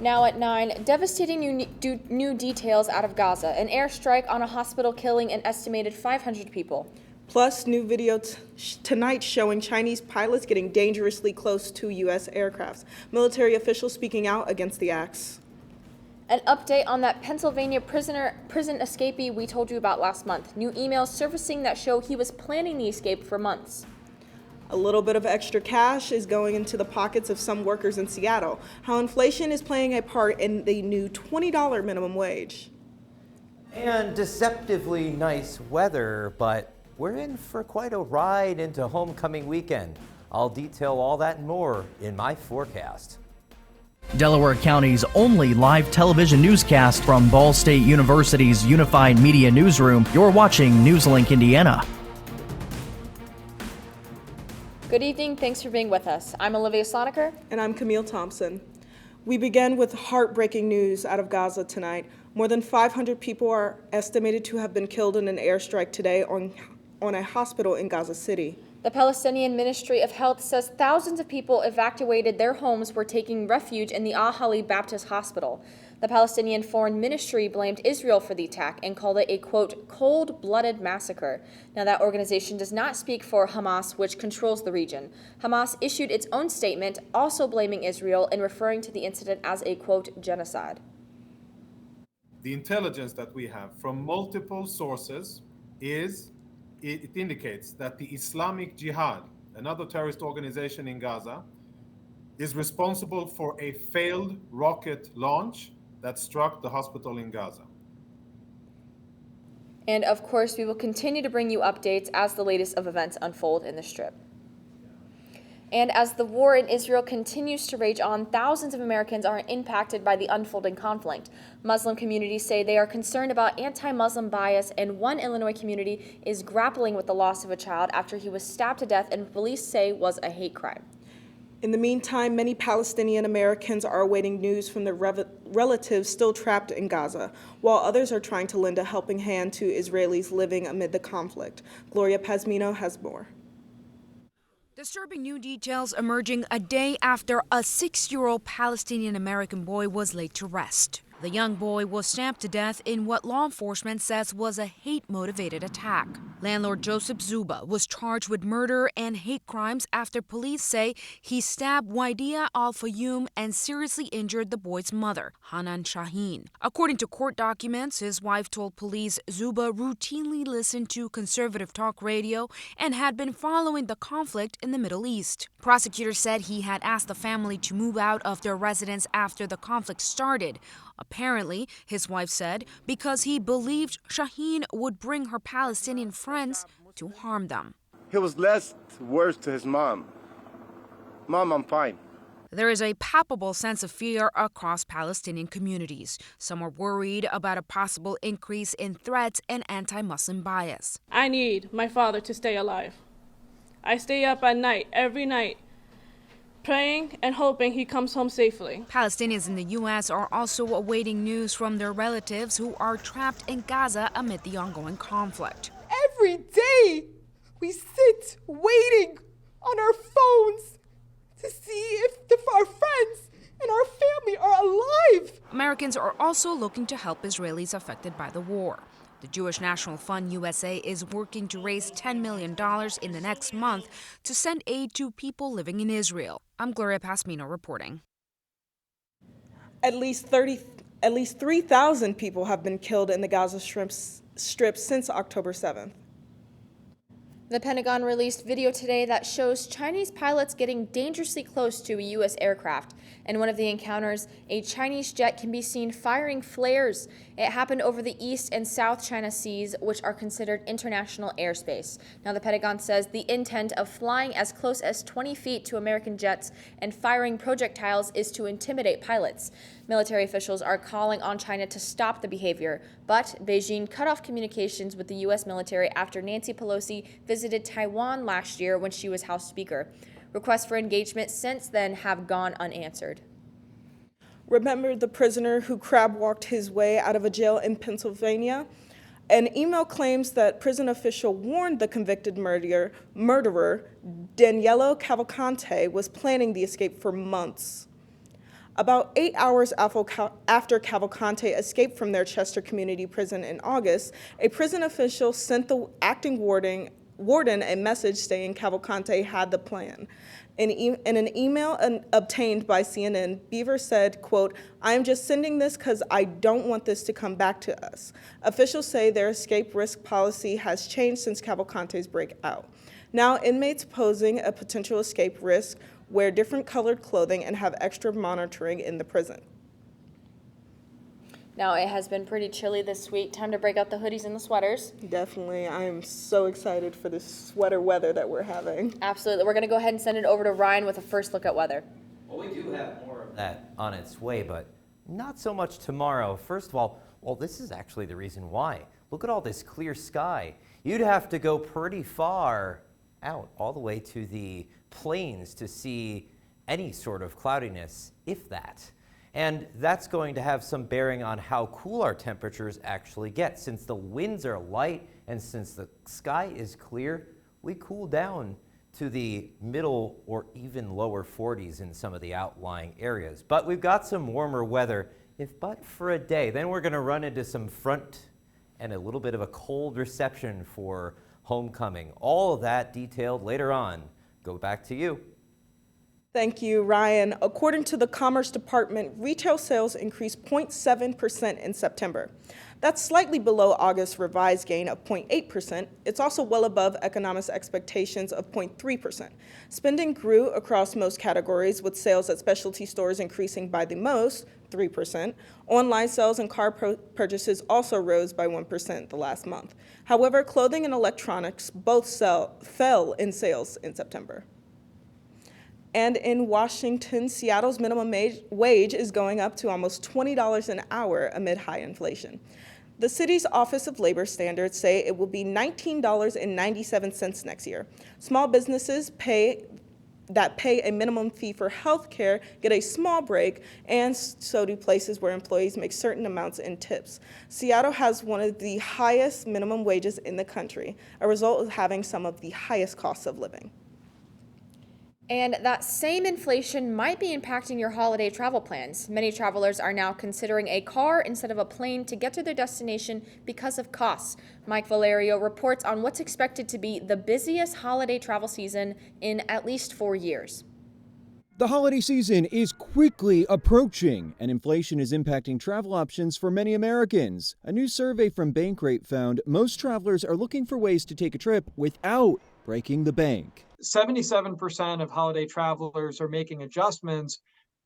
Now at 9, devastating new details out of Gaza. An airstrike on a hospital killing an estimated 500 people. Plus, new video tonight showing Chinese pilots getting dangerously close to U.S. aircrafts. Military officials speaking out against the acts. An update on that Pennsylvania prison escapee we told you about last month. New emails surfacing that show he was planning the escape for months. A little bit of extra cash is going into the pockets of some workers in Seattle. How inflation is playing a part in the new $20 minimum wage. And deceptively nice weather, but we're in for quite a ride into homecoming weekend. I'll detail all that and more in my forecast. Delaware County's only live television newscast from Ball State University's Unified Media Newsroom. You're watching NewsLink Indiana. Good evening, thanks for being with us. I'm Olivia Sloniker. And I'm Camille Thompson. We begin with heartbreaking news out of Gaza tonight. More than 500 people are estimated to have been killed in an airstrike today on a hospital in Gaza City. The Palestinian Ministry of Health says thousands of people evacuated their homes were taking refuge in the Al-Hali Baptist Hospital. The Palestinian Foreign Ministry blamed Israel for the attack and called it a, quote, cold-blooded massacre. Now, that organization does not speak for Hamas, which controls the region. Hamas issued its own statement, also blaming Israel and referring to the incident as a, quote, genocide. The intelligence that we have from multiple sources it indicates that the Islamic Jihad, another terrorist organization in Gaza, is responsible for a failed rocket launch that struck the hospital in Gaza. And of course, we will continue to bring you updates as the latest of events unfold in the Strip. And as the war in Israel continues to rage on, thousands of Americans are impacted by the unfolding conflict. Muslim communities say they are concerned about anti-Muslim bias, and one Illinois community is grappling with the loss of a child after he was stabbed to death and police say was a hate crime. In the meantime, many Palestinian Americans are awaiting news from their relatives still trapped in Gaza, while others are trying to lend a helping hand to Israelis living amid the conflict. Gloria Pazmino has more. Disturbing new details emerging a day after a 6-year-old Palestinian American boy was laid to rest. The young boy was stabbed to death in what law enforcement says was a hate-motivated attack. Landlord Joseph Zuba was charged with murder and hate crimes after police say he stabbed Waidia Al-Fayoum and seriously injured the boy's mother, Hanan Shaheen. According to court documents, his wife told police Zuba routinely listened to conservative talk radio and had been following the conflict in the Middle East. Prosecutors said he had asked the family to move out of their residence after the conflict started. Apparently, his wife said, because he believed Shaheen would bring her Palestinian friends to harm them. He was less worse to his mom. Mom, I'm fine. There is a palpable sense of fear across Palestinian communities. Some are worried about a possible increase in threats and anti-Muslim bias. I need my father to stay alive. I stay up at night, every night, praying and hoping he comes home safely. Palestinians in the U.S. are also awaiting news from their relatives who are trapped in Gaza amid the ongoing conflict. Every day we sit waiting on our phones to see if our friends and our family are alive. Americans are also looking to help Israelis affected by the war. The Jewish National Fund USA is working to raise $10 million in the next month to send aid to people living in Israel. I'm Gloria Pasmino reporting. At least 3,000 people have been killed in the Gaza Strip since October 7th. The Pentagon released video today that shows Chinese pilots getting dangerously close to a U.S. aircraft. In one of the encounters, a Chinese jet can be seen firing flares. It happened over the East and South China Seas, which are considered international airspace. Now, the Pentagon says the intent of flying as close as 20 feet to American jets and firing projectiles is to intimidate pilots. Military officials are calling on China to stop the behavior, but Beijing cut off communications with the U.S. military after Nancy Pelosi visited Taiwan last year when she was House Speaker. Requests for engagement since then have gone unanswered. Remember the prisoner who crab-walked his way out of a jail in Pennsylvania? An email claims that prison official warned the convicted murderer, Daniello Cavalcante, was planning the escape for months. About 8 hours after Cavalcante escaped from their Chester Community Prison in August, a prison official sent the acting warden a message saying Cavalcante had the plan. In an email obtained by CNN, Beaver said, quote, "I am just sending this because I don't want this to come back to us." Officials say their escape risk policy has changed since Cavalcante's breakout. Now, inmates posing a potential escape risk wear different colored clothing and have extra monitoring in the prison. Now, it has been pretty chilly this week. Time to break out the hoodies and the sweaters. Definitely. I am so excited for this sweater weather that we're having. Absolutely. We're going to go ahead and send it over to Ryan with a first look at weather. Well, we do have more of that on its way, but not so much tomorrow. First of all, well, this is actually the reason why. Look at all this clear sky. You'd have to go pretty far out, all the way to the plains to see any sort of cloudiness, if that. And that's going to have some bearing on how cool our temperatures actually get. Since the winds are light and since the sky is clear, we cool down to the middle or even lower 40s in some of the outlying areas. But we've got some warmer weather, if but for a day. Then we're going to run into some front and a little bit of a cold reception for homecoming. All of that detailed later on. Go back to you. Thank you, Ryan. According to the Commerce Department, retail sales increased 0.7% in September. That's slightly below August's revised gain of 0.8%. It's also well above economists' expectations of 0.3%. Spending grew across most categories, with sales at specialty stores increasing by the most, 3%. Online sales and car purchases also rose by 1% the last month. However, clothing and electronics both fell in sales in September. And in Washington, Seattle's minimum wage is going up to almost $20 an hour amid high inflation. The city's Office of Labor Standards say it will be $19.97 next year. Small businesses that pay a minimum fee for health care get a small break, and so do places where employees make certain amounts in tips. Seattle has one of the highest minimum wages in the country, a result of having some of the highest costs of living. And that same inflation might be impacting your holiday travel plans. Many travelers are now considering a car instead of a plane to get to their destination because of costs. Mike Valerio reports on what's expected to be the busiest holiday travel season in at least 4 years. The holiday season is quickly approaching, and inflation is impacting travel options for many Americans. A new survey from Bankrate found most travelers are looking for ways to take a trip without breaking the bank. 77% of holiday travelers are making adjustments,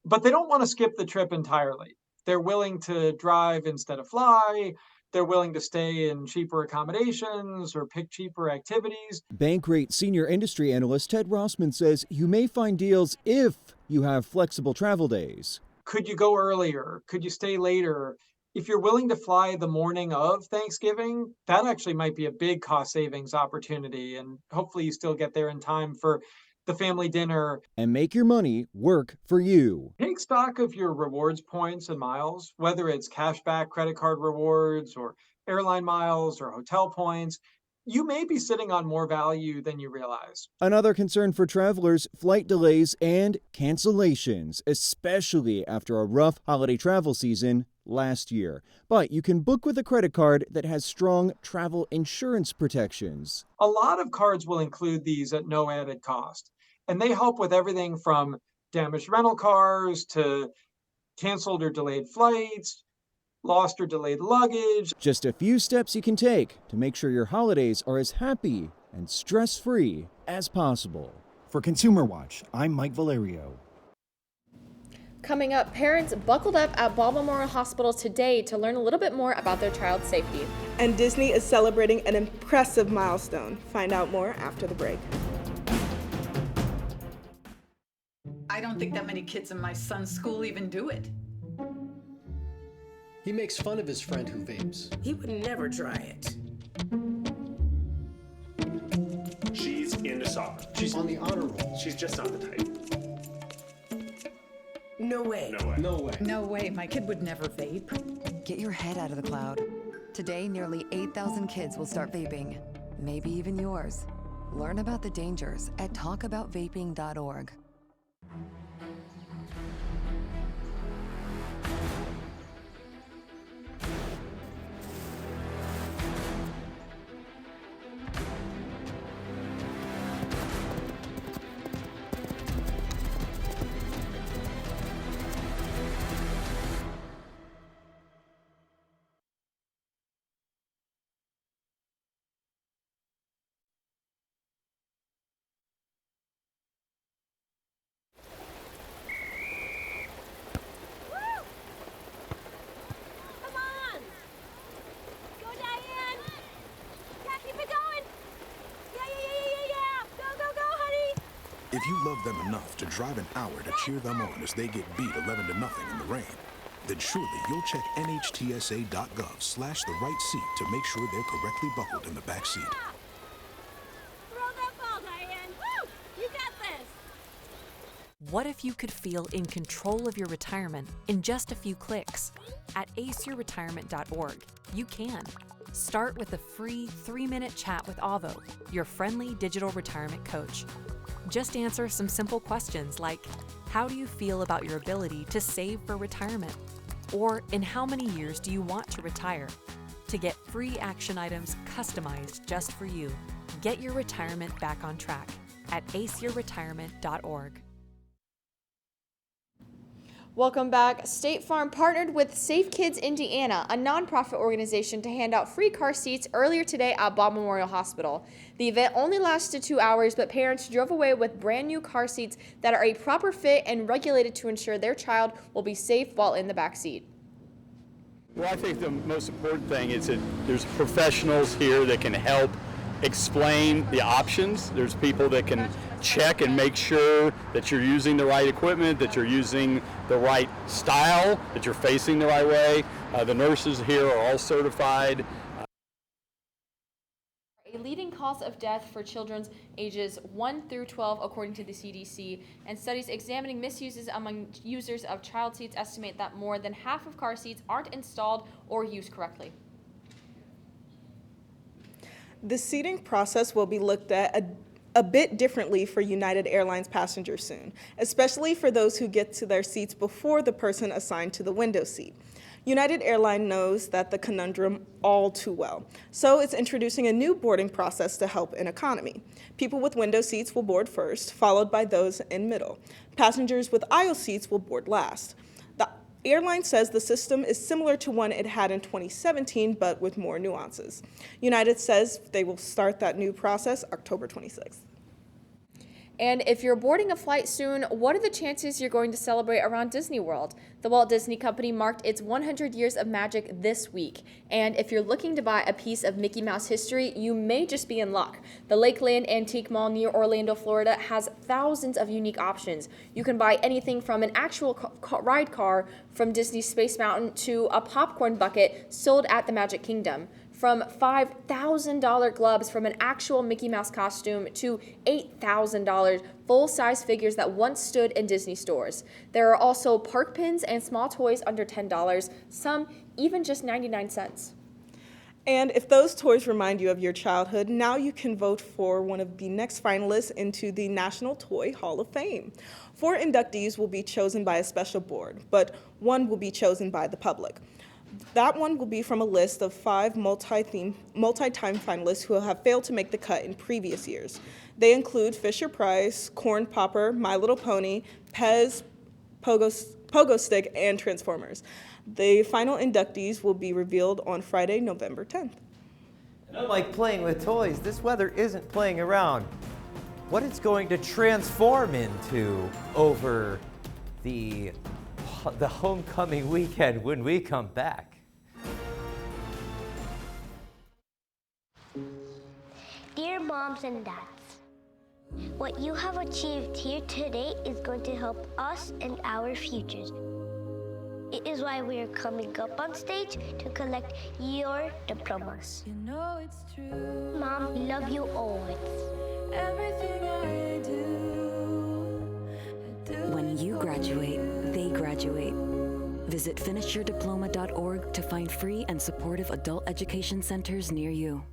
but they don't want to skip the trip entirely. They're willing to drive instead of fly. They're willing to stay in cheaper accommodations or pick cheaper activities. Bankrate senior industry analyst Ted Rossman says you may find deals if you have flexible travel days. Could you go earlier? Could you stay later? If you're willing to fly the morning of Thanksgiving, that actually might be a big cost savings opportunity. And hopefully you still get there in time for the family dinner. And make your money work for you. Take stock of your rewards points and miles, whether it's cashback credit card rewards or airline miles or hotel points. You may be sitting on more value than you realize. Another concern for travelers, flight delays and cancellations, especially after a rough holiday travel season last year. But you can book with a credit card that has strong travel insurance protections. A lot of cards will include these at no added cost, and they help with everything from damaged rental cars to canceled or delayed flights, lost or delayed luggage. Just a few steps you can take to make sure your holidays are as happy and stress-free as possible. For Consumer Watch, I'm Mike Valerio. Coming up, parents buckled up at Ball Memorial Hospital today to learn a little bit more about their child's safety. And Disney is celebrating an impressive milestone. Find out more after the break. I don't think that many kids in my son's school even do it. He makes fun of his friend who vapes. He would never try it. She's into soccer. She's on the honor roll. She's just not the type. No way. No way. No way. No way. My kid would never vape. Get your head out of the cloud. Today, nearly 8,000 kids will start vaping. Maybe even yours. Learn about the dangers at talkaboutvaping.org. If you love them enough to drive an hour to cheer them on as they get beat 11-0 in the rain, then surely you'll check nhtsa.gov/the-right seat to make sure they're correctly buckled in the back seat. Throw that ball, Diane. Woo! You got this. What if you could feel in control of your retirement in just a few clicks? At aceyourretirement.org, you can. Start with a free 3-minute chat with Avo, your friendly digital retirement coach. Just answer some simple questions like, how do you feel about your ability to save for retirement? Or in how many years do you want to retire? To get free action items customized just for you, get your retirement back on track at aceyourretirement.org. Welcome back. State Farm partnered with Safe Kids Indiana, a nonprofit organization, to hand out free car seats earlier today at Bob Memorial Hospital. The event only lasted 2 hours, but parents drove away with brand new car seats that are a proper fit and regulated to ensure their child will be safe while in the back seat. Well, I think the most important thing is that there's professionals here that can help explain the options. There's people that can check and make sure that you're using the right equipment, that you're using the right style, that you're facing the right way. The nurses here are all certified. A leading cause of death for children ages 1 through 12, according to the CDC, and studies examining misuses among users of child seats estimate that more than half of car seats aren't installed or used correctly. The seating process will be looked at a bit differently for United Airlines passengers soon, especially for those who get to their seats before the person assigned to the window seat. United Airlines knows that the conundrum all too well, so it's introducing a new boarding process to help in economy. People with window seats will board first, followed by those in middle. Passengers with aisle seats will board last. The airline says the system is similar to one it had in 2017, but with more nuances. United says they will start that new process October 26th. And if you're boarding a flight soon, what are the chances you're going to celebrate around Disney World? The Walt Disney Company marked its 100 years of magic this week. And if you're looking to buy a piece of Mickey Mouse history, you may just be in luck. The Lakeland Antique Mall near Orlando, Florida has thousands of unique options. You can buy anything from an actual ride car from Disney's Space Mountain to a popcorn bucket sold at the Magic Kingdom. From $5,000 gloves from an actual Mickey Mouse costume to $8,000 full-size figures that once stood in Disney stores. There are also park pins and small toys under $10, some even just 99 cents. And if those toys remind you of your childhood, now you can vote for one of the next finalists into the National Toy Hall of Fame. 4 inductees will be chosen by a special board, but one will be chosen by the public. That one will be from a list of 5 multi-time finalists who have failed to make the cut in previous years. They include Fisher-Price, Corn Popper, My Little Pony, Pez, Pogo Stick, and Transformers. The final inductees will be revealed on Friday, November 10th. And unlike playing with toys, this weather isn't playing around. What it's going to transform into over the homecoming weekend when we come back. Dear moms and dads, what you have achieved here today is going to help us and our futures. It is why we are coming up on stage to collect your diplomas. You know it's true. Mom, we love you always. Everything I do. When you graduate, they graduate. Visit finishyourdiploma.org to find free and supportive adult education centers near you.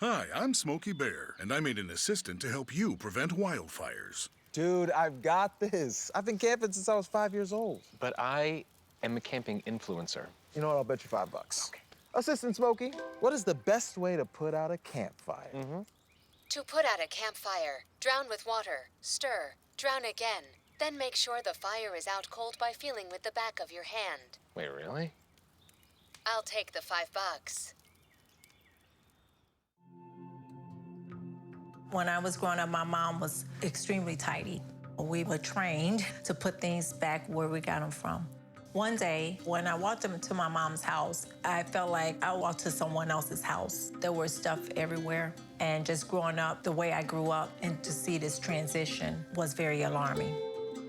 Hi, I'm Smokey Bear, and I made an assistant to help you prevent wildfires. Dude, I've got this. I've been camping since I was 5 years old. But I am a camping influencer. You know what? I'll bet you $5. Okay. Assistant Smokey, what is the best way to put out a campfire? To put out a campfire, drown with water, stir, drown again. Then make sure the fire is out cold by feeling with the back of your hand. Wait, really? I'll take the $5. When I was growing up, my mom was extremely tidy. We were trained to put things back where we got them from. One day, when I walked into my mom's house, I felt like I walked to someone else's house. There was stuff everywhere. And just growing up the way I grew up and to see this transition was very alarming.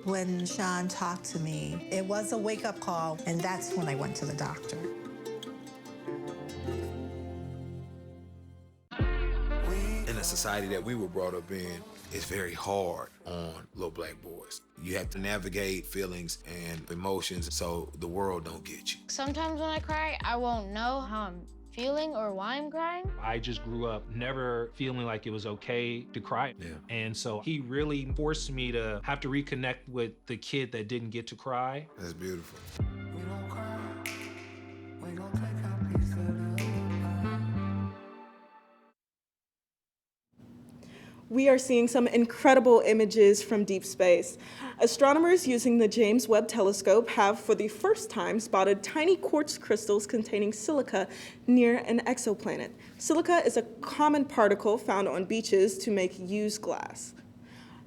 When Sean talked to me, it was a wake-up call, and that's when I went to the doctor. In the society that we were brought up in, it's very hard on little black boys. You have to navigate feelings and emotions so the world don't get you. Sometimes when I cry, I won't know how I'm feeling or why I'm crying. I just grew up never feeling like it was okay to cry. Yeah. And so he really forced me to have to reconnect with the kid that didn't get to cry. That's beautiful. We are seeing some incredible images from deep space. Astronomers using the James Webb Telescope have, for the first time, spotted tiny quartz crystals containing silica near an exoplanet. Silica is a common particle found on beaches to make used glass.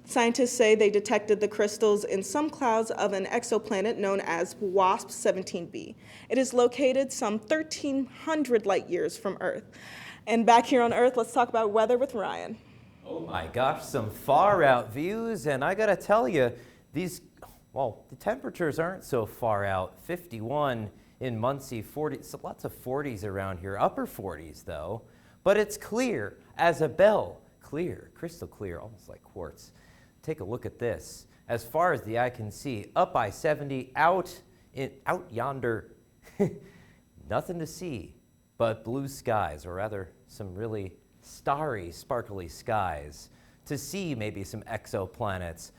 Scientists say they detected the crystals in some clouds of an exoplanet known as WASP 17b. It is located some 1,300 light years from Earth. And back here on Earth, let's talk about weather with Ryan. Oh my gosh, some far out views, and I gotta tell you, the temperatures aren't so far out. 51 in Muncie, 40, so lots of 40s around here, upper 40s though, but it's clear as a bell, clear, crystal clear, almost like quartz. Take a look at this. As far as the eye can see, up I-70, out yonder, nothing to see but blue skies, or rather some really starry, sparkly skies, to see maybe some exoplanets.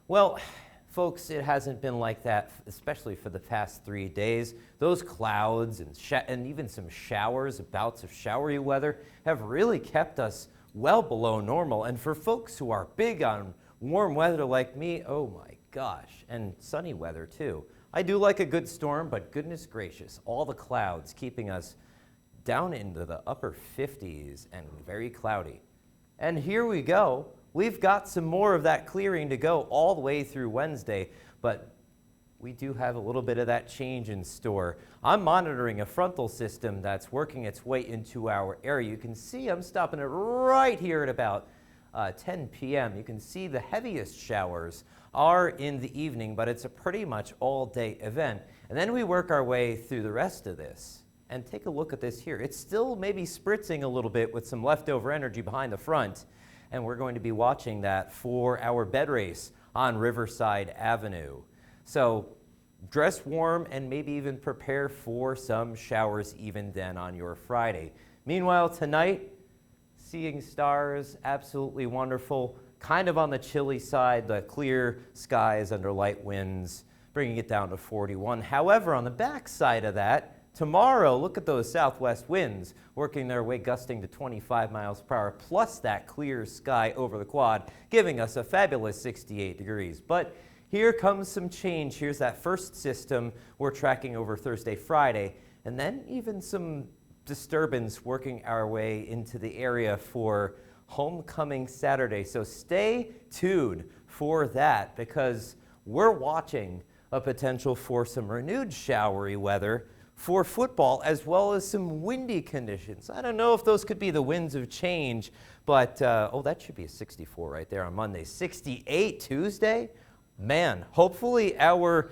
Well, folks, it hasn't been like that, especially for the past 3 days. Those clouds and even some showers, bouts of showery weather, have really kept us well below normal. And for folks who are big on warm weather like me, oh my gosh, and sunny weather too. I do like a good storm, but goodness gracious, all the clouds keeping us down into the upper 50s and very cloudy. And here we go. We've got some more of that clearing to go all the way through Wednesday, but we do have a little bit of that change in store. I'm monitoring a frontal system that's working its way into our area. You can see I'm stopping it right here at about 10 p.m. You can see the heaviest showers are in the evening, but it's a pretty much all-day event. And then we work our way through the rest of this. And take a look at this here. It's still maybe spritzing a little bit with some leftover energy behind the front, and we're going to be watching that for our bed race on Riverside Avenue. So dress warm and maybe even prepare for some showers even then on your Friday. Meanwhile, tonight, seeing stars, absolutely wonderful. Kind of on the chilly side, the clear skies under light winds, bringing it down to 41. However, on the back side of that, tomorrow, look at those southwest winds working their way gusting to 25 miles per hour, plus that clear sky over the quad, giving us a fabulous 68 degrees. But here comes some change. Here's that first system we're tracking over Thursday, Friday, and then even some disturbance working our way into the area for homecoming Saturday. So stay tuned for that, because we're watching a potential for some renewed showery weather for football, as well as some windy conditions. I don't know if those could be the winds of change, but oh, that should be a 64 right there on Monday. 68 Tuesday? Man, hopefully our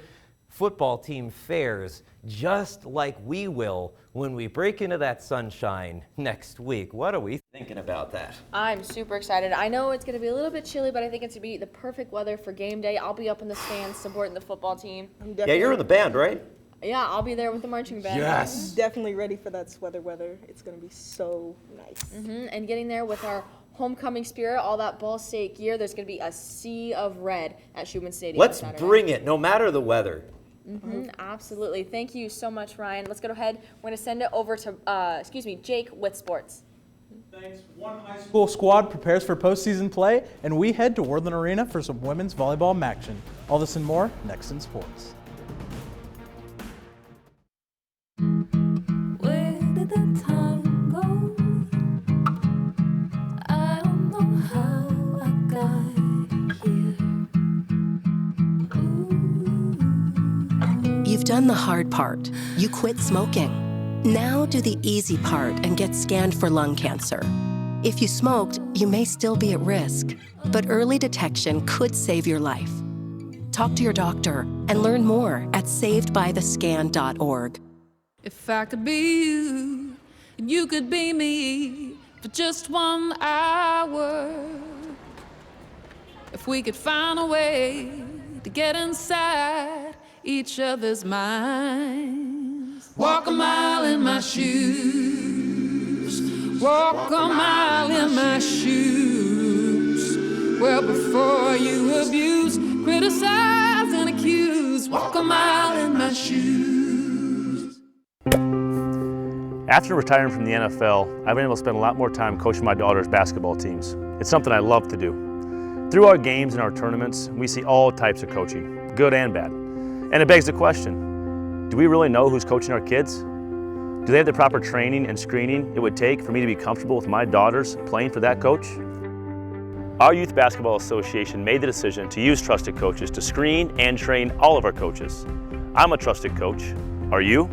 football team fares just like we will when we break into that sunshine next week. What are we thinking about that? I'm super excited. I know it's going to be a little bit chilly, but I think it's going to be the perfect weather for game day. I'll be up in the stands supporting the football team. Yeah, you're in the band, right? Yeah, I'll be there with the marching band. Yes. Definitely ready for that sweater weather. It's going to be so nice. And getting there with our homecoming spirit, all that Ball State gear, there's going to be a sea of red at Schumann Stadium. Let's on Saturday. bring it, no matter the weather. Absolutely. Thank you so much, Ryan. Let's go ahead. We're going to send it over to, Jake with sports. Thanks. One high school squad prepares for postseason play, and we head to Worthing Arena for some women's volleyball action. All this and more next in sports. Where did the time go? I don't know how I got here. You've done the hard part. You quit smoking. Now do the easy part and get scanned for lung cancer. If you smoked, you may still be at risk, but early detection could save your life. Talk to your doctor and learn more at savedbythescan.org. If I could be you, and you could be me for just 1 hour. If we could find a way to get inside each other's minds. Walk a mile in my shoes. Walk a mile in my shoes. Well, before you abuse, criticize, and accuse. Walk a mile in my shoes. After retiring from the NFL, I've been able to spend a lot more time coaching my daughter's basketball teams. It's something I love to do. Through our games and our tournaments, we see all types of coaching, good and bad. And it begs the question, do we really know who's coaching our kids? Do they have the proper training and screening it would take for me to be comfortable with my daughters playing for that coach? Our Youth Basketball Association made the decision to use trusted coaches to screen and train all of our coaches. I'm a trusted coach. Are you?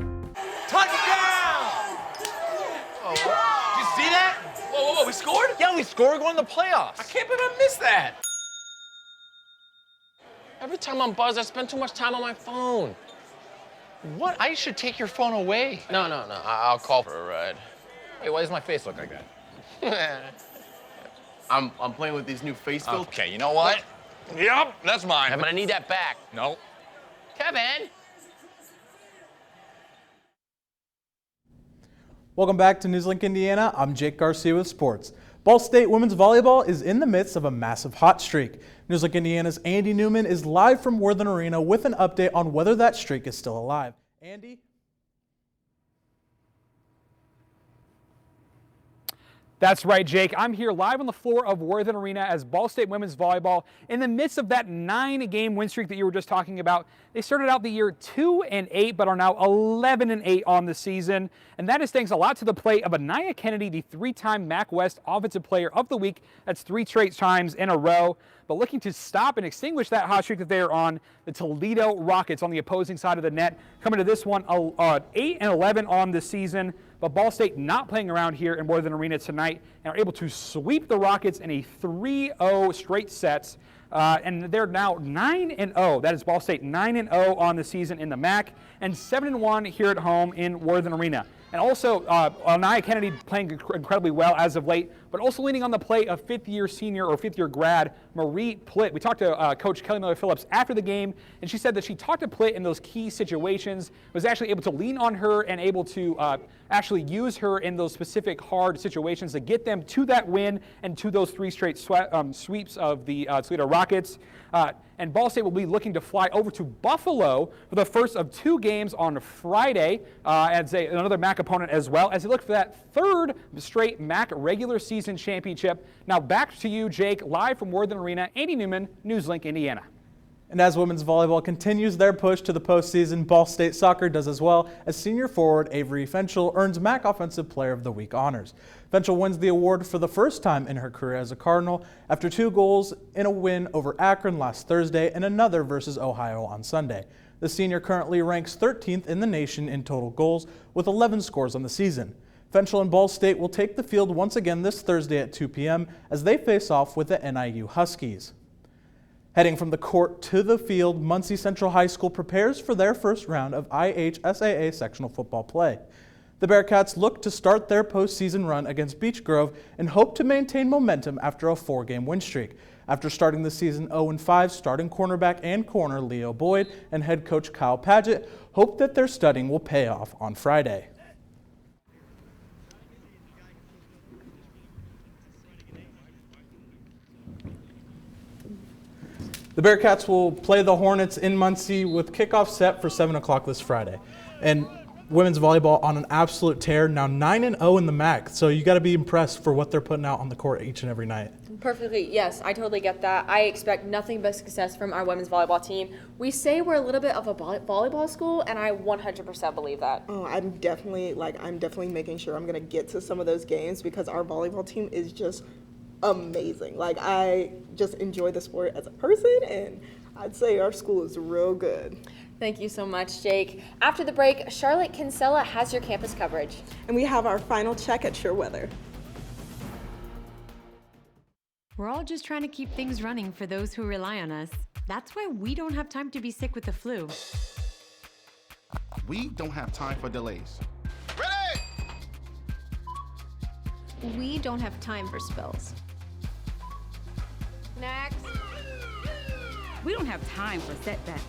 Touchdown! Oh, did you see that? Whoa, we scored? Yeah, we scored. We're going to the playoffs. I can't believe I missed that. Every time I'm buzzed, I spend too much time on my phone. What? I should take your phone away. No. I'll call for a ride. Wait, why does my face look like that? I'm playing with these new face filters. Okay, you know what? Yep, that's mine. I'm gonna need that back. No. Kevin! Welcome back to NewsLink Indiana. I'm Jake Garcia with sports. Ball State women's volleyball is in the midst of a massive hot streak. NewsLink Indiana's Andy Newman is live from Worthen Arena with an update on whether that streak is still alive. Andy? That's right, Jake. I'm here live on the floor of Worthen Arena as Ball State women's volleyball in the midst of that 9-game win streak that you were just talking about. They started out the year 2-8, but are now 11-8 on the season. And that is thanks a lot to the play of Anaya Kennedy, the 3-time MAC West Offensive Player of the Week. That's 3 straight times in a row. But looking to stop and extinguish that hot streak that they are on, the Toledo Rockets on the opposing side of the net, coming to this one 8-11 on the season. But Ball State not playing around here in Worthen Arena tonight and are able to sweep the Rockets in a 3-0 straight sets. And they're now 9-0. That is Ball State 9-0 on the season in the MAC and 7-1 here at home in Worthen Arena. And also, Anaya Kennedy playing incredibly well as of late, but also leaning on the play of fifth-year senior or fifth-year grad Marie Plitt. We talked to Coach Kelly Miller-Phillips after the game, and she said that she talked to Plitt in those key situations, was actually able to lean on her and able to actually use her in those specific hard situations to get them to that win and to those 3 straight sweeps of the Toledo Rockets. And Ball State will be looking to fly over to Buffalo for the first of 2 games on Friday as another MAC opponent as well, as they look for that 3rd straight MAC regular season championship. Now back to you, Jake, live from Worthen Arena. Andy Newman, NewsLink, Indiana. And as women's volleyball continues their push to the postseason, Ball State soccer does as well, as senior forward Avery Fenchel earns MAC Offensive Player of the Week honors. Fenchel wins the award for the first time in her career as a Cardinal after 2 goals in a win over Akron last Thursday and another versus Ohio on Sunday. The senior currently ranks 13th in the nation in total goals with 11 scores on the season. Fenchel and Ball State will take the field once again this Thursday at 2 p.m. as they face off with the NIU Huskies. Heading from the court to the field, Muncie Central High School prepares for their first round of IHSAA sectional football play. The Bearcats look to start their postseason run against Beech Grove and hope to maintain momentum after a 4-game win streak. After starting the season 0-5, starting cornerback and corner Leo Boyd and head coach Kyle Padgett hope that their studying will pay off on Friday. The Bearcats will play the Hornets in Muncie with kickoff set for 7 o'clock this Friday. And women's volleyball on an absolute tear, now 9-0 in the MAC. So you got to be impressed for what they're putting out on the court each and every night. Perfectly, yes, I totally get that. I expect nothing but success from our women's volleyball team. We say we're a little bit of a volleyball school, and I 100% believe that. Oh, I'm definitely making sure I'm going to get to some of those games because our volleyball team is just amazing. Like, I just enjoy the sport as a person, and I'd say our school is real good. Thank you so much, Jake. After the break, Charlotte Kinsella has your campus coverage. And we have our final check at Sure Weather. We're all just trying to keep things running for those who rely on us. That's why we don't have time to be sick with the flu. We don't have time for delays. We don't have time for spills. Next. We don't have time for setbacks.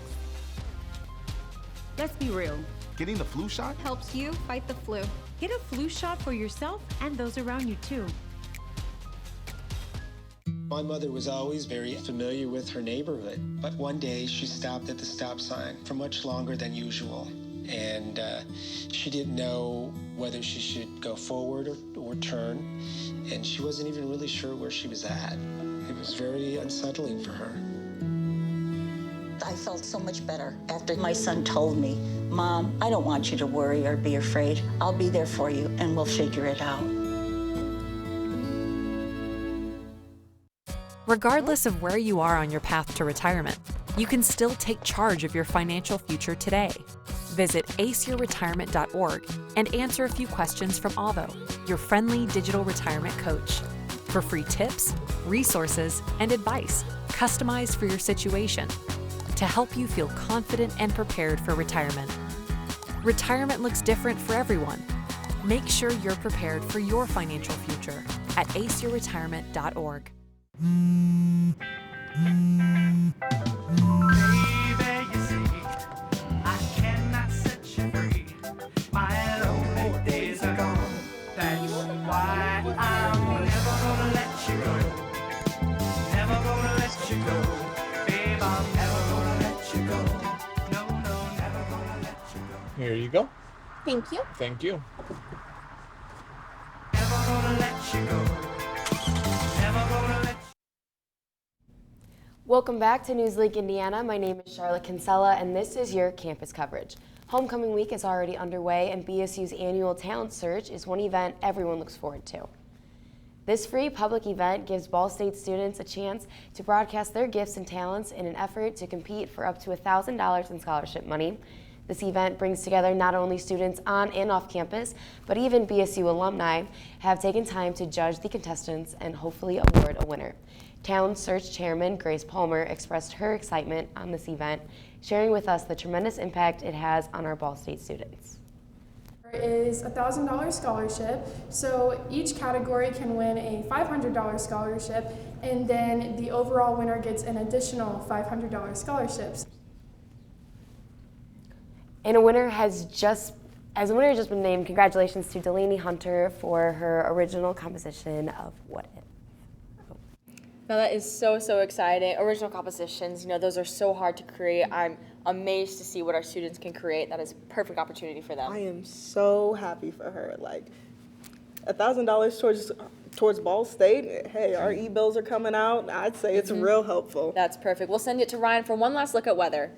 Let's be real. Getting the flu shot helps you fight the flu. Get a flu shot for yourself and those around you too. My mother was always very familiar with her neighborhood, but one day she stopped at the stop sign for much longer than usual. And she didn't know whether she should go forward or turn, and she wasn't even really sure where she was at. It was very unsettling for her. I felt so much better after my son told me, "Mom, I don't want you to worry or be afraid. I'll be there for you and we'll figure it out." Regardless of where you are on your path to retirement, you can still take charge of your financial future today. Visit aceyourretirement.org and answer a few questions from Avo, your friendly digital retirement coach, for free tips, resources, and advice customized for your situation to help you feel confident and prepared for retirement. Retirement looks different for everyone. Make sure you're prepared for your financial future at aceyourretirement.org. Here you go. Thank you. Thank you. Welcome back to NewsLink Indiana. My name is Charlotte Kinsella, and this is your campus coverage. Homecoming week is already underway, and BSU's annual talent search is one event everyone looks forward to. This free public event gives Ball State students a chance to broadcast their gifts and talents in an effort to compete for up to $1,000 in scholarship money. This event brings together not only students on and off campus, but even BSU alumni have taken time to judge the contestants and hopefully award a winner. Talent Search Chairman Grace Palmer expressed her excitement on this event, sharing with us the tremendous impact it has on our Ball State students. Is a $1,000 scholarship, so each category can win a $500 scholarship, and then the overall winner gets an additional $500 scholarships. And a winner has just been named. Congratulations to Delaney Hunter for her original composition of What If. Now that is so exciting. Original compositions, those are so hard to create. I'm amazed to see what our students can create. That is a perfect opportunity for them. I am so happy for her. Like, $1,000 towards Ball State. Hey, our e-bills are coming out. I'd say it's real helpful. That's perfect. We'll send it to Ryan for one last look at weather.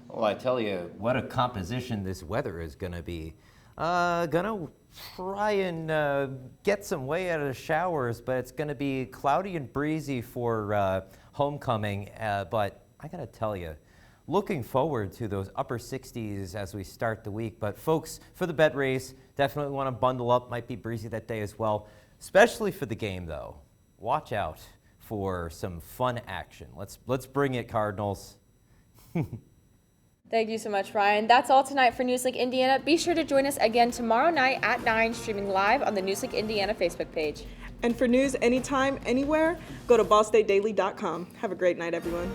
Well, I tell you, what a composition this weather is going to be. Gonna try and get some way out of the showers, but it's going to be cloudy and breezy for homecoming. But I got to tell you, looking forward to those upper 60s as we start the week. But folks, for the bed race, definitely want to bundle up. Might be breezy that day as well, especially for the game, though. Watch out for some fun action. Let's bring it, Cardinals. Thank you so much, Ryan. That's all tonight for NewsLink Indiana. Be sure to join us again tomorrow night at 9, streaming live on the NewsLink Indiana Facebook page. And for news anytime, anywhere, go to ballstatedaily.com. Have a great night, everyone.